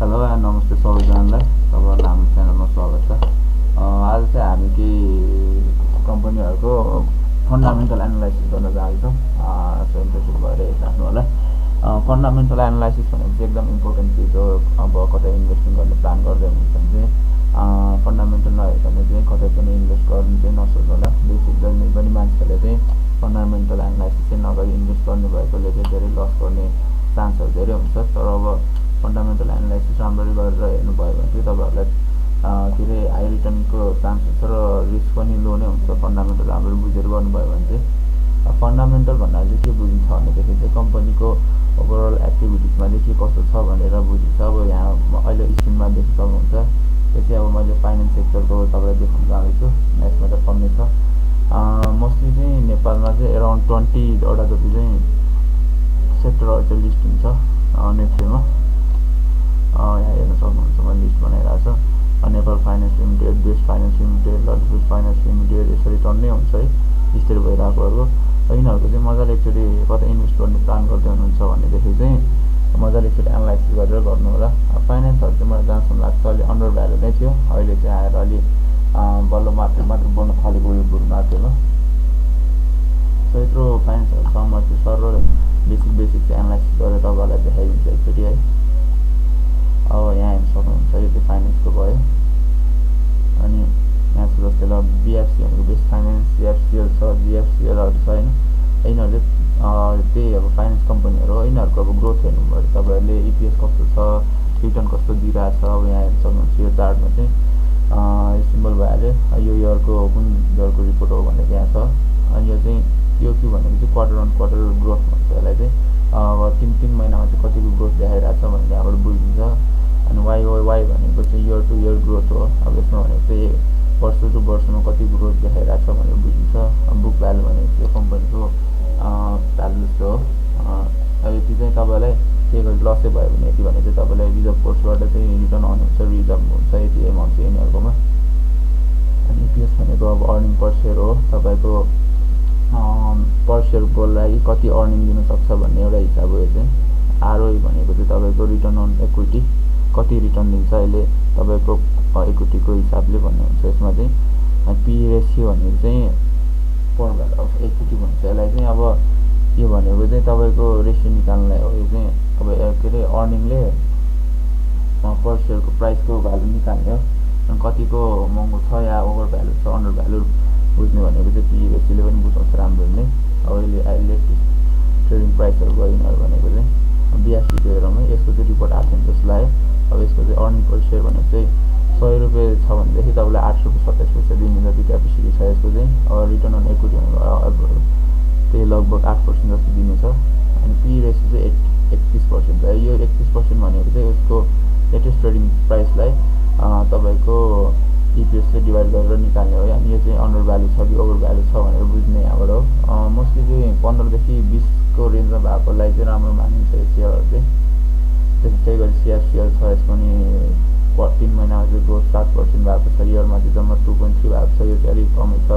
Hello and नमस्ते सबैजनालाई। तपाईँहरूलाई हाम्रो च्यानलमा स्वागत छ। आज चाहिँ हामी केही कम्पनीहरूको फन्डामेन्टल एनालाइसिस गर्न जाँदैछौँ। सो इन्ट्रेस्टेड भएर राख्नु होला। फन्डामेन्टल एनालाइसिस भनेको चाहिँ एकदम इम्पोर्टेन्ट चिज हो। अब कतै इन्भेस्टिङ गर्ने प्लान गर्दै हुनुहुन्छ भने चाहिँ फन्डामेन्टल नहेरिकन चाहिँ कतै पनि इन्भेस्ट गर्नु चाहिँ नसोच्नु होला। बेसिक जहिले पनि मान्छेले चाहिँ फन्डामेन्टल एनालाइसिस चाहिँ नगरी इन्भेस्ट गर्नु भएकोले चाहिँ धेरै लस गर्ने चान्सहरू धेरै हुन्छ। तर अब फन्डामेन्टल एनालाइसिस राम्ररी गरेर हेर्नुभयो भने चाहिँ तपाईँहरूलाई के अरे हाई रिटर्नको चान्स हुन्छ र रिस्क पनि लो नै हुन्छ। फन्डामेन्टल राम्ररी बुझेर गर्नुभयो भने चाहिँ फन्डामेन्टल भन्दा चाहिँ के बुझिन्छ भनेदेखि चाहिँ कम्पनीको ओभरअल एक्टिभिटिजमा चाहिँ के कस्तो छ भनेर बुझिन्छ। अब यहाँ अहिले स्क्रिनमा देख्न सक्नुहुन्छ, त्यो चाहिँ अब मैले फाइनेन्स सेक्टरको तपाईँलाई देखाउन जाँदैछु। यसमा त कमै छ। मोस्टली चाहिँ नेपालमा चाहिँ एराउन्ड 20वटा जति चाहिँ सेक्टरहरू चाहिँ लिस्ट हुन्छ नेप्सेमा। यहाँ हेर्न सक्नुहुन्छ, मैले लिस्ट बनाइरहेको छ। Nepal finance limited, best finance limited, Lalitpur finance limited, यसरी टन्नै हुन्छ है लिस्टेड भइरहेकोहरू। यिनीहरूको चाहिँ मजाले एकचोटि कतै इन्भेस्ट गर्ने प्लान गर्दै हुनुहुन्छ भनेदेखि चाहिँ मजाले एकचोटि एनालाइसिस गरेर गर्नु होला। फाइनेन्सहरू चाहिँ मलाई जहाँसम्म लाग्छ अलि अन्डर भ्यालु नै थियो, अहिले चाहिँ आएर अलि बल्ल मात्र बढ्न थालेको यो बुल मार्केटमा। सो यत्रो फाइनेन्सहरूसँग चाहिँ सर बेसिक चाहिँ एनालाइसिस गरेर तपाईँहरूलाई देखाइदिन्छ एकचोटि है। अब यहाँ हेर्न सक्नुहुन्छ, यो चाहिँ फाइनेन्सको भयो। अनि यहाँ छ जस्तै ल बिएफसी भनेको बेस्ट फाइनेन्स, एफसिएल छ, जिएफसिएलहरू छ होइन। यिनीहरू चाहिँ त्यही अब फाइनेन्स कम्पनीहरू हो। यिनीहरूको अब ग्रोथ हेर्नुभयो तपाईँहरूले इपिएस कस्तो छ, रिटर्न कस्तो दिइरहेको छ। अब यहाँ हेर्न सक्नुहुन्छ, यो चार्टमा चाहिँ सिम्बल भइहाल्यो। यो इयरको कुन इयरको रिपोर्ट हो भनेको यहाँ छ। अनि यो चाहिँ यो के भनेको चाहिँ क्वार्टर अन क्वार्टर ग्रोथ भन्छ यसलाई चाहिँ। अब 3 महिनामा चाहिँ कतिको ग्रोथ देखाइरहेको छ भनेर यहाँबाट बुझिन्छ। अनि वाइ भनेको चाहिँ इयर टु इयर ग्रोथ हो। अब यसमा भनेको चाहिँ वर्ष टु वर्षमा कति ग्रोथ देखाइरहेको छ भनेर बुझिन्छ। बुक भ्यालु भनेको चाहिँ कम्पनीको भ्यालु जस्तो हो। अब यति चाहिँ तपाईँलाई के गरी लसै भयो भने यति भने चाहिँ तपाईँलाई रिजर्भ कोर्सबाट चाहिँ रिटर्न आउनु हुन्छ, रिजर्भ हुन्छ, यति एमाउन्ट चाहिँ यिनीहरूकोमा। अनि इपिएस भनेको अब अर्निङ पर सेयर हो। तपाईँको पर सेयरको लागि कति अर्निङ दिनसक्छ भन्ने एउटा हिसाब हो यो चाहिँ। आरओई भनेको चाहिँ तपाईँको रिटर्न अन इक्विटी, कति रिटर्न दिन्छ अहिले तपाईँको इक्विटीको हिसाबले भन्ने हुन्छ यसमा चाहिँ। पी रेसियो भनेको चाहिँ पर भ्यालु अफ इक्विटी भन्छ यसलाई चाहिँ। अब यो भनेको चाहिँ तपाईँको रेसियो निकाल्नलाई हो। यो चाहिँ अब के अरे अर्निङले पर सेयरको प्राइसको भ्यालु निकाल्ने हो। अनि कतिको महँगो छ या ओभर भ्यालु छ, अन्डर भ्यालु बुझ्ने भनेको चाहिँ पी रेसियोले पनि बुझाउँछ राम्ररी नै। अब अहिले ट्रेडिङ प्राइसहरू भयो यिनीहरू भनेको चाहिँ बिएफसीको हेरौँ है। यसको चाहिँ रिपोर्ट आएको थियो जस्तो लाग्यो। अब यसको चाहिँ अर्निङ पर सेयर भनेको चाहिँ 100 रुपियाँ छ भनेदेखि तपाईँलाई 8 रुपियाँ 27 पैसा दिने जति क्यापेसिटी छ यसको चाहिँ। अब रिटर्न अन इक्विटी भनेको त्यही लगभग 8% जस्तो दिने छ। अनि पी रेसियो चाहिँ 31% है। यो 31% भनेको चाहिँ यसको लेटेस्ट ट्रेडिङ प्राइसलाई तपाईँको इपिएसले डिभाइड गरेर निकाल्ने हो। अनि यो चाहिँ अन्डर भ्यालु छ कि ओभर भ्यालु छ भनेर बुझ्ने यहाँबाट हो। मोस्टली चाहिँ 15 देखि 20को रेन्जमा भएकोलाई चाहिँ राम्रो मानिन्छ यो सेयरहरू चाहिँ। त्यस्तै गरी सिएफसिएल छ, यसको नि 3 महिनामा चाहिँ ग्रोथ 7% भएको छ। इयरमा चाहिँ जम्मा 2.3 भएको छ, यो चाहिँ अलिक कमै छ।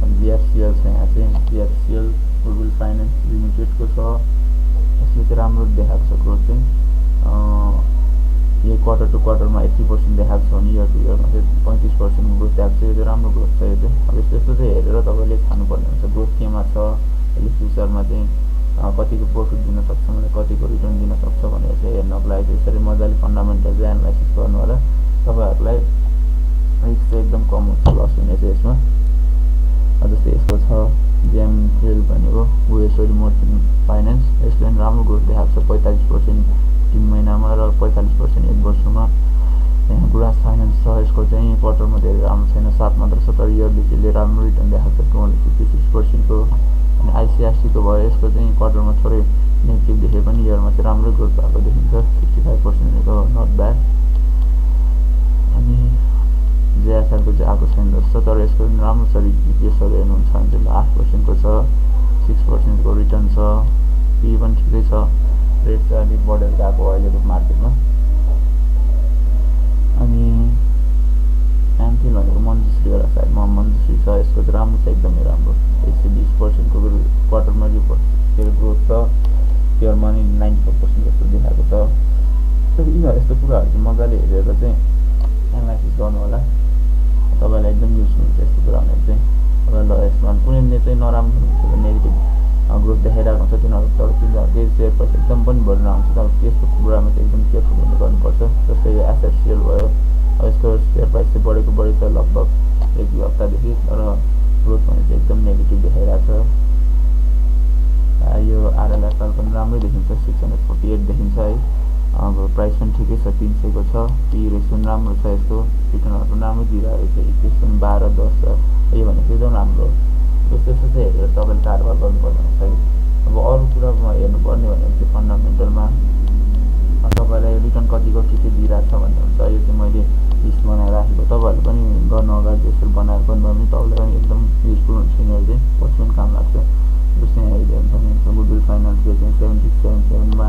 अनि जिएफसिएल छ यहाँ चाहिँ, जिएफसिएल गुडविल फाइनेन्स लिमिटेडको छ। यसले चाहिँ राम्रो देखाएको छ ग्रोथ चाहिँ। यो क्वार्टर टु क्वार्टरमा 80% देखाएको छ भने इयर टु इयरमा चाहिँ 35% ग्रोथ देखाएको छ। यो चाहिँ राम्रो ग्रोथ छ यो चाहिँ। अब यस्तो चाहिँ हेरेर तपाईँले छान्नुपर्ने हुन्छ ग्रोथ केमा छ, यसले फ्युचरमा चाहिँ कतिको प्रफिट दिन सक्छ, मतलब कतिको रिटर्न दिन सक्छ भनेर चाहिँ हेर्नको लागि चाहिँ यसरी मजाले फन्डामेन्टल चाहिँ एनालाइसिस गर्नु होला। तपाईँहरूलाई रिस्क चाहिँ एकदम कम हुन्छ लस हुने चाहिँ यसमा। जस्तै यसको छ जेएमएल भनेको वेस्टर्न मर्चेन्ट फाइनेन्स। यसले पनि राम्रो ग्रोथ देखाएको छ 45% 3 महिनामा र 45% 1 वर्षमा। यहाँ गुरास फाइनेन्स छ, यसको चाहिँ क्वार्टरमा धेरै राम्रो छैन, 7 मात्र छ, तर इयरली चाहिँ राम्रो रिटर्न देखाएको छ 256%को। अनि आइसिआरसीको भयो, यसको चाहिँ क्वार्टरमा थोरै नेगेटिभ देखे पनि इयरमा चाहिँ राम्रो ग्रोथ भएको देखिन्छ 65% भनेको नट ब्याड। अनि जेएसएलको चाहिँ आएको छैन जस्तो, तर यसको पनि राम्रो छ। इपिएसहरू हेर्नुहुन्छ भने चाहिँ 8%को छ, 6%को रिटर्न छ, पी पनि ठिकै छ। रेट चाहिँ अलिक बढेर गएको अहिलेको मार्केटमा। अनि एमफिल भनेको मन्जुश्री होला सायद, मन्जुश्री छ, यसको चाहिँ राम्रो छ, एकदमै राम्रो। 120%को क्वार्टरमा रिपोर्ट ग्रोथ छ, इयरमा नि 94% जस्तो देखाएको छ। यस्तो कुराहरू एकदम केयरफुल हुन गर्नुपर्छ। जस्तै यो एसेट सेल भयो, यसको सेयर प्राइस चाहिँ बढेको बढी छ लगभग 1-2 हप्तादेखि, तर ग्रोथ भने चाहिँ एकदम नेगेटिभ देखाइरहेको छ। यो आरएलएफएल पनि राम्रै देखिन्छ, 648 देखिन्छ है। अब प्राइस पनि ठिकै छ, 300 को छ। पी रेसियो पनि राम्रो छ, यसको रिटर्नहरू पनि राम्रो दिइरहेको छ, इक्विस पनि 12-10 छ। यो भनेको एकदम राम्रो। यस्तो यस्तो चाहिँ हेरेर तपाईँले कारोबार गर्नुपर्ने हुन्छ है। अब अरू कुरामा हेर्नुपर्ने भनेको चाहिँ फन्डामेन्टलमा तपाईँलाई रिटर्न कतिको के दिइरहेको छ भन्ने हुन्छ। यो चाहिँ मैले लिस्ट बनाएर राखेको, तपाईँहरूले पनि गर्न अगाडि यसरी बनाएर गर्नुभयो भने तपाईँलाई पनि एकदम युजफुल हुन्छ, यिनीहरू चाहिँ पछि पनि काम लाग्छ। जस्तै यहाँ हेर्नुहुन्छ गुडविल फाइनान्सले चाहिँ 7777 मा